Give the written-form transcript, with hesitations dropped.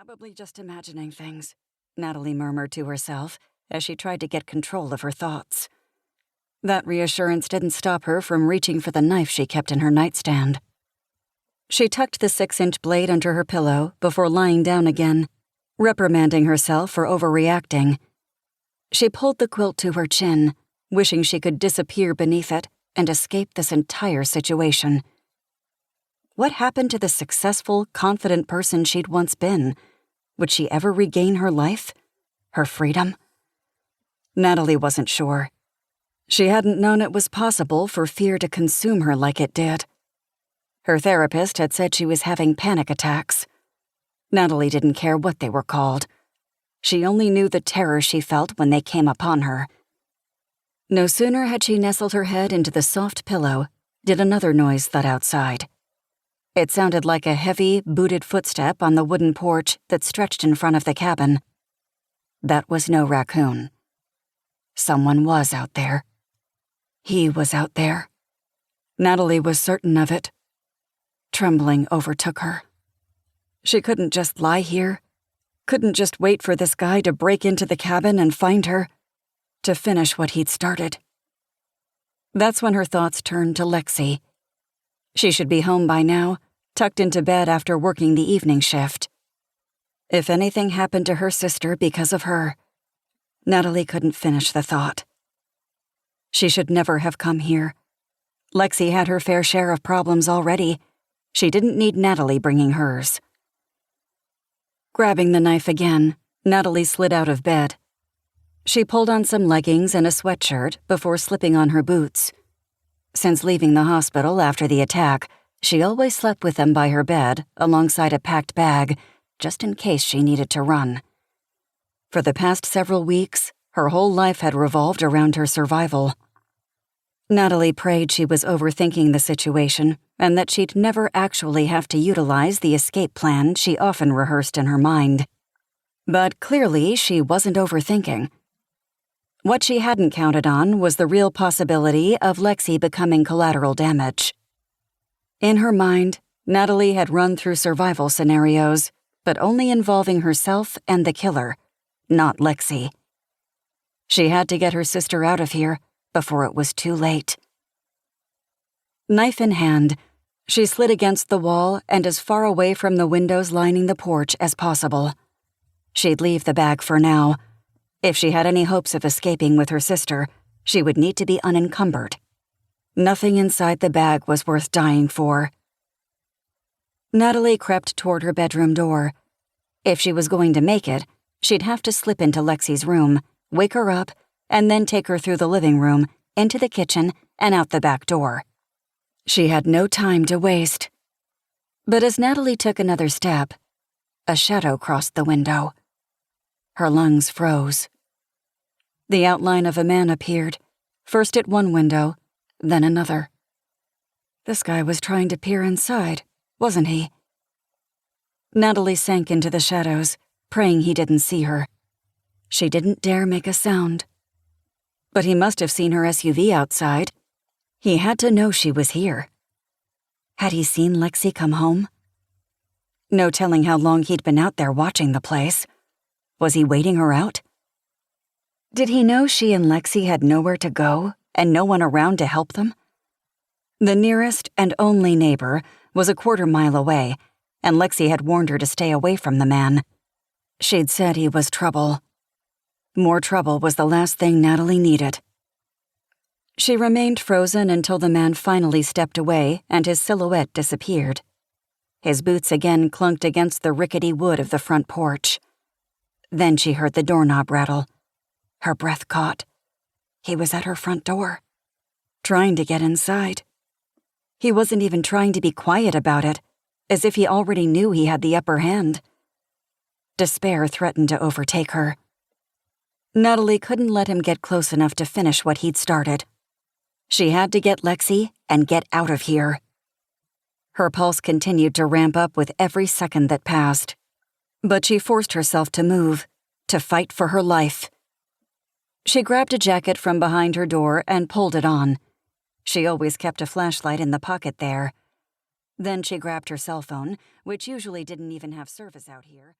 Probably just imagining things, Natalie murmured to herself as she tried to get control of her thoughts. That reassurance didn't stop her from reaching for the knife she kept in her nightstand. She tucked the 6-inch blade under her pillow before lying down again, reprimanding herself for overreacting. She pulled the quilt to her chin, wishing she could disappear beneath it and escape this entire situation. What happened to the successful, confident person she'd once been? Would she ever regain her life? Her freedom? Natalie wasn't sure. She hadn't known it was possible for fear to consume her like it did. Her therapist had said she was having panic attacks. Natalie didn't care what they were called. She only knew the terror she felt when they came upon her. No sooner had she nestled her head into the soft pillow did another noise thud outside. It sounded like a heavy, booted footstep on the wooden porch that stretched in front of the cabin. That was no raccoon. Someone was out there. He was out there. Natalie was certain of it. Trembling overtook her. She couldn't just lie here. Couldn't just wait for this guy to break into the cabin and find her, to finish what he'd started. That's when her thoughts turned to Lexi. She should be home by now, tucked into bed after working the evening shift. If anything happened to her sister because of her, Natalie couldn't finish the thought. She should never have come here. Lexi had her fair share of problems already. She didn't need Natalie bringing hers. Grabbing the knife again, Natalie slid out of bed. She pulled on some leggings and a sweatshirt before slipping on her boots. Since leaving the hospital after the attack, she always slept with them by her bed alongside a packed bag, just in case she needed to run. For the past several weeks, her whole life had revolved around her survival. Natalie prayed she was overthinking the situation and that she'd never actually have to utilize the escape plan she often rehearsed in her mind. But clearly, she wasn't overthinking. What she hadn't counted on was the real possibility of Lexi becoming collateral damage. In her mind, Natalie had run through survival scenarios, but only involving herself and the killer, not Lexi. She had to get her sister out of here before it was too late. Knife in hand, she slid against the wall and as far away from the windows lining the porch as possible. She'd leave the bag for now. If she had any hopes of escaping with her sister, she would need to be unencumbered. Nothing inside the bag was worth dying for. Natalie crept toward her bedroom door. If she was going to make it, she'd have to slip into Lexi's room, wake her up, and then take her through the living room, into the kitchen, and out the back door. She had no time to waste. But as Natalie took another step, a shadow crossed the window. Her lungs froze. The outline of a man appeared, first at one window, then another. This guy was trying to peer inside, wasn't he? Natalie sank into the shadows, praying he didn't see her. She didn't dare make a sound. But he must have seen her SUV outside. He had to know she was here. Had he seen Lexi come home? No telling how long he'd been out there watching the place. Was he waiting her out? Did he know she and Lexi had nowhere to go and no one around to help them? The nearest and only neighbor was a quarter-mile away, and Lexi had warned her to stay away from the man. She'd said he was trouble. More trouble was the last thing Natalie needed. She remained frozen until the man finally stepped away and his silhouette disappeared. His boots again clunked against the rickety wood of the front porch. Then she heard the doorknob rattle. Her breath caught. He was at her front door, trying to get inside. He wasn't even trying to be quiet about it, as if he already knew he had the upper hand. Despair threatened to overtake her. Natalie couldn't let him get close enough to finish what he'd started. She had to get Lexi and get out of here. Her pulse continued to ramp up with every second that passed. But she forced herself to move, to fight for her life. She grabbed a jacket from behind her door and pulled it on. She always kept a flashlight in the pocket there. Then she grabbed her cell phone, which usually didn't even have service out here.